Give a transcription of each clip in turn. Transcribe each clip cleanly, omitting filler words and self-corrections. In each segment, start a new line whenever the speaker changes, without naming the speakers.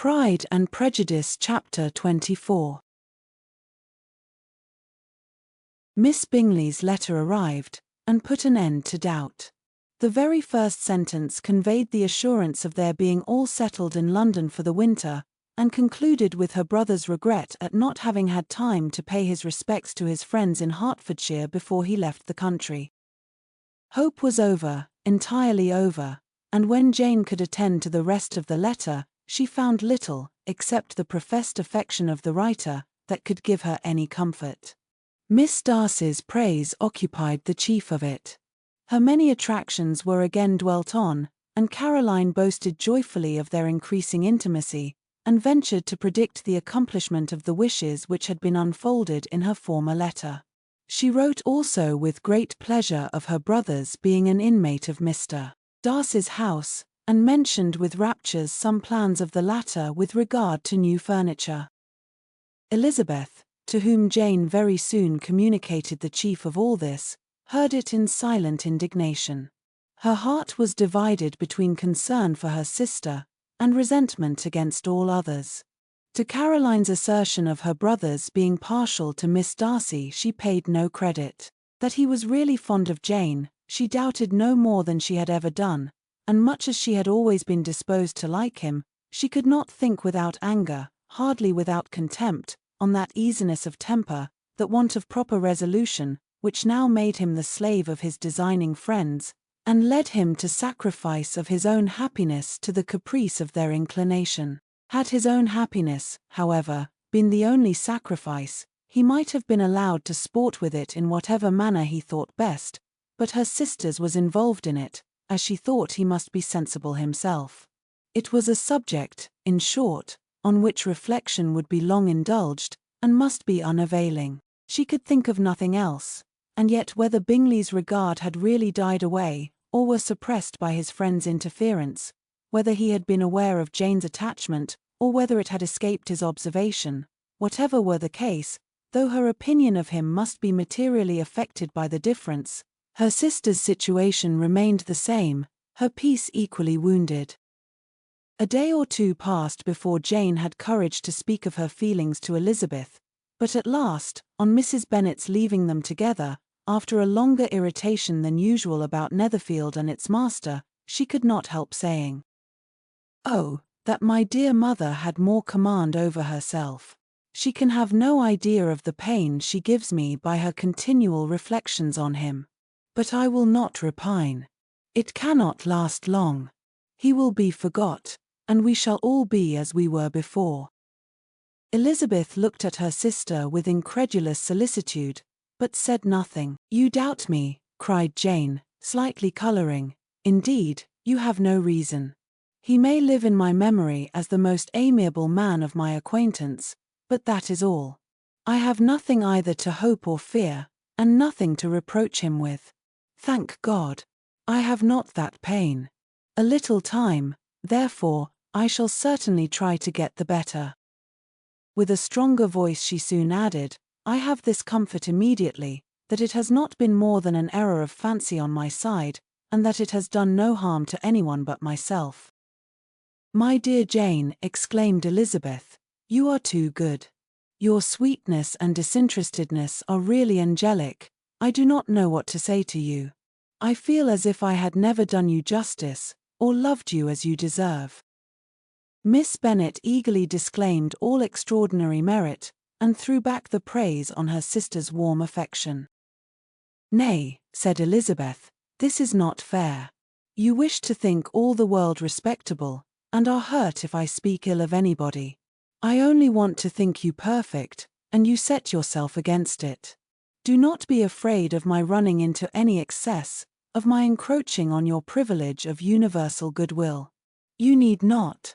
Pride and Prejudice Chapter 24. Miss Bingley's letter arrived, and put an end to doubt. The very first sentence conveyed the assurance of their being all settled in London for the winter, and concluded with her brother's regret at not having had time to pay his respects to his friends in Hertfordshire before he left the country. Hope was over, entirely over, and when Jane could attend to the rest of the letter, she found little, except the professed affection of the writer, that could give her any comfort. Miss Darcy's praise occupied the chief of it. Her many attractions were again dwelt on, and Caroline boasted joyfully of their increasing intimacy, and ventured to predict the accomplishment of the wishes which had been unfolded in her former letter. She wrote also with great pleasure of her brother's being an inmate of Mr. Darcy's house, and mentioned with raptures some plans of the latter with regard to new furniture. Elizabeth, to whom Jane very soon communicated the chief of all this, heard it in silent indignation. Her heart was divided between concern for her sister, and resentment against all others. To Caroline's assertion of her brother's being partial to Miss Darcy she paid no credit. That he was really fond of Jane, she doubted no more than she had ever done, and much as she had always been disposed to like him, she could not think without anger, hardly without contempt, on that easiness of temper, that want of proper resolution, which now made him the slave of his designing friends, and led him to sacrifice of his own happiness to the caprice of their inclination. Had his own happiness, however, been the only sacrifice, he might have been allowed to sport with it in whatever manner he thought best, but her sister's was involved in it, as she thought he must be sensible himself. It was a subject, in short, on which reflection would be long indulged, and must be unavailing. She could think of nothing else, and yet whether Bingley's regard had really died away, or were suppressed by his friend's interference, whether he had been aware of Jane's attachment, or whether it had escaped his observation, whatever were the case, though her opinion of him must be materially affected by the difference, her sister's situation remained the same, her peace equally wounded. A day or two passed before Jane had courage to speak of her feelings to Elizabeth, but at last, on Mrs. Bennet's leaving them together, after a longer irritation than usual about Netherfield and its master, she could not help saying, "Oh, that my dear mother had more command over herself. She can have no idea of the pain she gives me by her continual reflections on him. But I will not repine. It cannot last long. He will be forgot, and we shall all be as we were before." Elizabeth looked at her sister with incredulous solicitude, but said nothing. "You doubt me," cried Jane, slightly colouring. "Indeed, you have no reason. He may live in my memory as the most amiable man of my acquaintance, but that is all. I have nothing either to hope or fear, and nothing to reproach him with. Thank God, I have not that pain. A little time, therefore, I shall certainly try to get the better." With a stronger voice she soon added, "I have this comfort immediately, that it has not been more than an error of fancy on my side, and that it has done no harm to anyone but myself." "My dear Jane," exclaimed Elizabeth, "you are too good. Your sweetness and disinterestedness are really angelic. I do not know what to say to you. I feel as if I had never done you justice, or loved you as you deserve." Miss Bennet eagerly disclaimed all extraordinary merit, and threw back the praise on her sister's warm affection. "Nay," said Elizabeth, "this is not fair. You wish to think all the world respectable, and are hurt if I speak ill of anybody. I only want to think you perfect, and you set yourself against it. Do not be afraid of my running into any excess, of my encroaching on your privilege of universal goodwill. You need not.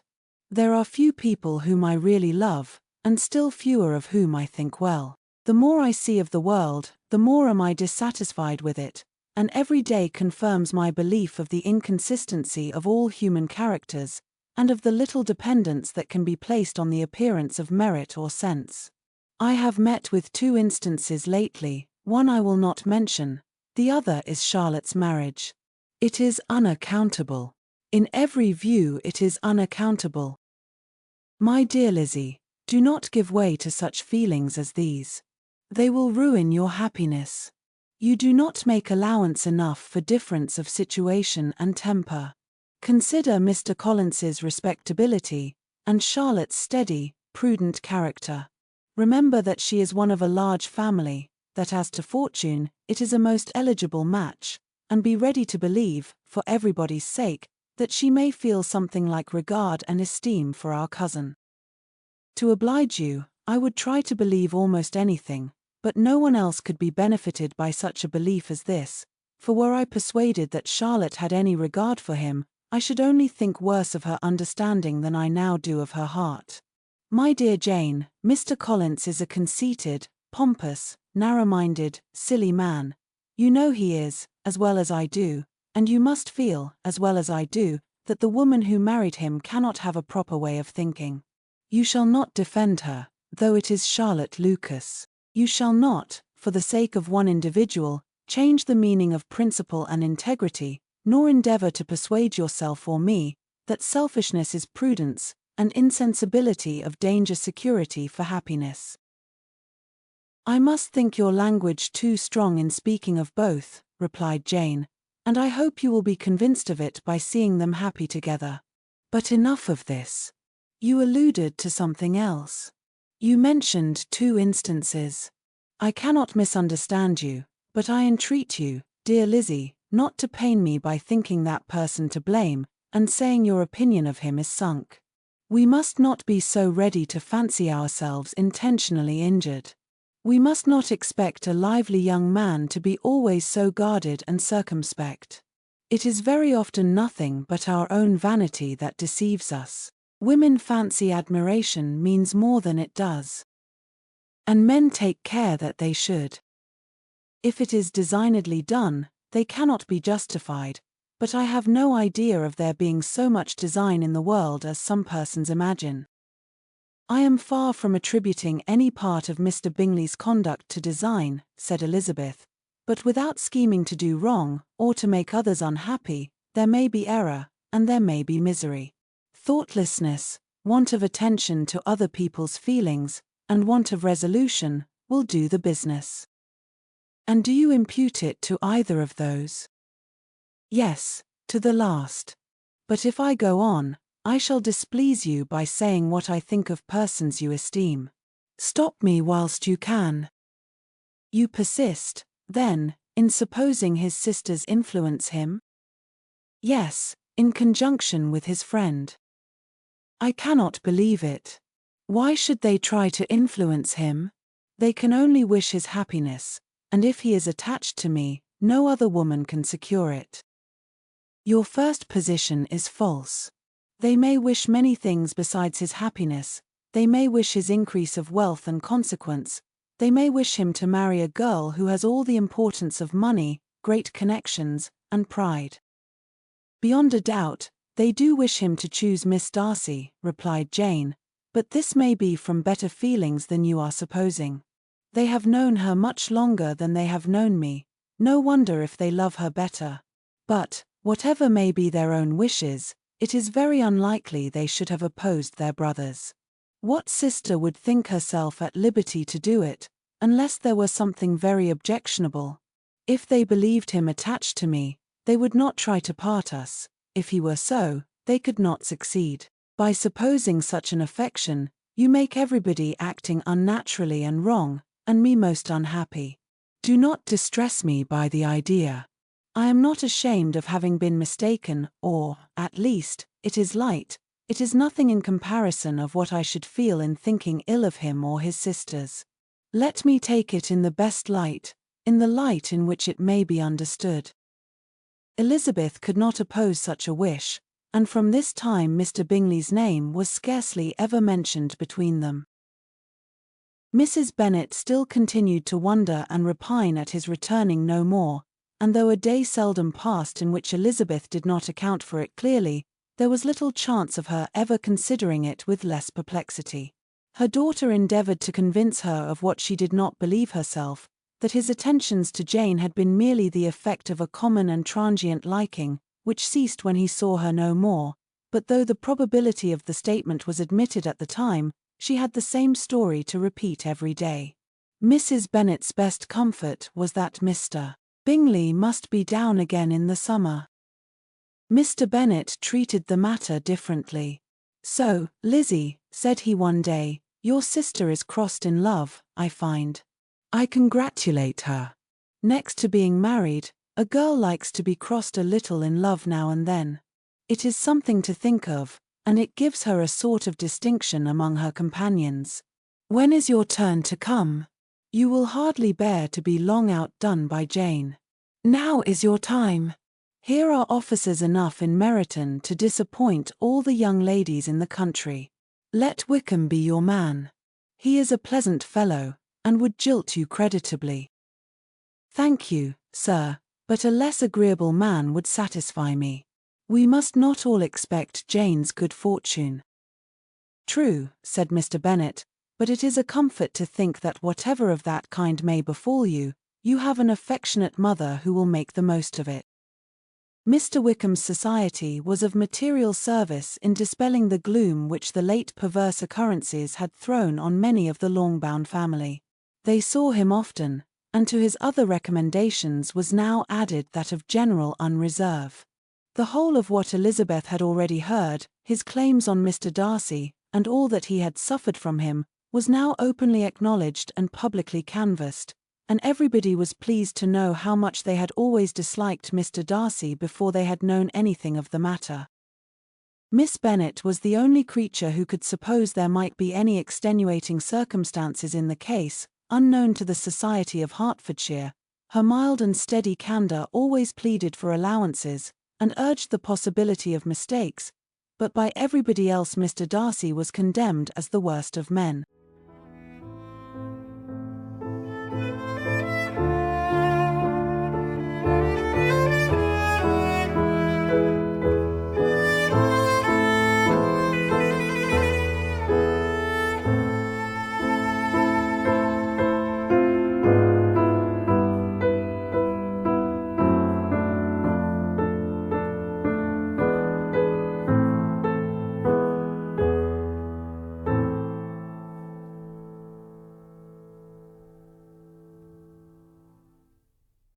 There are few people whom I really love, and still fewer of whom I think well. The more I see of the world, the more am I dissatisfied with it, and every day confirms my belief of the inconsistency of all human characters, and of the little dependence that can be placed on the appearance of merit or sense. I have met with two instances lately, one I will not mention, the other is Charlotte's marriage. It is unaccountable. In every view it is unaccountable. My dear Lizzie, do not give way to such feelings as these. They will ruin your happiness. You do not make allowance enough for difference of situation and temper. Consider Mr. Collins's respectability, and Charlotte's steady, prudent character. Remember that she is one of a large family, that as to fortune, it is a most eligible match, and be ready to believe, for everybody's sake, that she may feel something like regard and esteem for our cousin. To oblige you, I would try to believe almost anything, but no one else could be benefited by such a belief as this, for were I persuaded that Charlotte had any regard for him, I should only think worse of her understanding than I now do of her heart. My dear Jane, Mr. Collins is a conceited, pompous, narrow-minded, silly man. You know he is, as well as I do, and you must feel, as well as I do, that the woman who married him cannot have a proper way of thinking. You shall not defend her, though it is Charlotte Lucas. You shall not, for the sake of one individual, change the meaning of principle and integrity, nor endeavor to persuade yourself or me, that selfishness is prudence, and insensibility of danger security for happiness. I must think your language too strong in speaking of both, replied Jane, and I hope you will be convinced of it by seeing them happy together. But enough of this. You alluded to something else. You mentioned 2 instances. I cannot misunderstand you, but I entreat you, dear Lizzie, not to pain me by thinking that person to blame, and saying your opinion of him is sunk. We must not be so ready to fancy ourselves intentionally injured. We must not expect a lively young man to be always so guarded and circumspect. It is very often nothing but our own vanity that deceives us. Women fancy admiration means more than it does. And men take care that they should. If it is designedly done, they cannot be justified, but I have no idea of there being so much design in the world as some persons imagine. I am far from attributing any part of Mr. Bingley's conduct to design, said Elizabeth, but without scheming to do wrong, or to make others unhappy, there may be error, and there may be misery. Thoughtlessness, want of attention to other people's feelings, and want of resolution, will do the business. And do you impute it to either of those? Yes, to the last. But if I go on, I shall displease you by saying what I think of persons you esteem. Stop me whilst you can. You persist, then, in supposing his sisters influence him? Yes, in conjunction with his friend. I cannot believe it. Why should they try to influence him? They can only wish his happiness, and if he is attached to me, no other woman can secure it. Your first position is false. They may wish many things besides his happiness. They may wish his increase of wealth and consequence. They may wish him to marry a girl who has all the importance of money, great connections, and pride. Beyond a doubt, they do wish him to choose Miss Darcy, replied Jane, but this may be from better feelings than you are supposing. They have known her much longer than they have known me. No wonder if they love her better. But, whatever may be their own wishes, it is very unlikely they should have opposed their brothers. What sister would think herself at liberty to do it, unless there were something very objectionable? If they believed him attached to me, they would not try to part us. If he were so, they could not succeed. By supposing such an affection, you make everybody acting unnaturally and wrong, and me most unhappy. Do not distress me by the idea. I am not ashamed of having been mistaken, or, at least, it is light. It is nothing in comparison of what I should feel in thinking ill of him or his sisters. Let me take it in the best light, in the light in which it may be understood. Elizabeth could not oppose such a wish, and from this time Mr. Bingley's name was scarcely ever mentioned between them. Mrs. Bennet still continued to wonder and repine at his returning no more, and though a day seldom passed in which Elizabeth did not account for it clearly, there was little chance of her ever considering it with less perplexity. Her daughter endeavoured to convince her of what she did not believe herself, that his attentions to Jane had been merely the effect of a common and transient liking, which ceased when he saw her no more, but though the probability of the statement was admitted at the time, she had the same story to repeat every day. Mrs. Bennet's best comfort was that Mr. Bingley must be down again in the summer. Mr. Bennet treated the matter differently. "So, Lizzie," said he one day, "your sister is crossed in love, I find. I congratulate her. Next to being married, a girl likes to be crossed a little in love now and then. It is something to think of, and it gives her a sort of distinction among her companions. When is your turn to come? You will hardly bear to be long outdone by Jane. Now is your time. Here are officers enough in Meryton to disappoint all the young ladies in the country. Let Wickham be your man. He is a pleasant fellow, and would jilt you creditably." "Thank you, sir, but a less agreeable man would satisfy me. We must not all expect Jane's good fortune." "True," said Mr. Bennet, "but it is a comfort to think that whatever of that kind may befall you, you have an affectionate mother who will make the most of it." Mr. Wickham's society was of material service in dispelling the gloom which the late perverse occurrences had thrown on many of the Longbourn family. They saw him often, and to his other recommendations was now added that of general unreserve. The whole of what Elizabeth had already heard, his claims on Mr. Darcy, and all that he had suffered from him, was now openly acknowledged and publicly canvassed, and everybody was pleased to know how much they had always disliked Mr. Darcy before they had known anything of the matter. Miss Bennet was the only creature who could suppose there might be any extenuating circumstances in the case, unknown to the society of Hertfordshire. Her mild and steady candour always pleaded for allowances, and urged the possibility of mistakes, but by everybody else Mr. Darcy was condemned as the worst of men.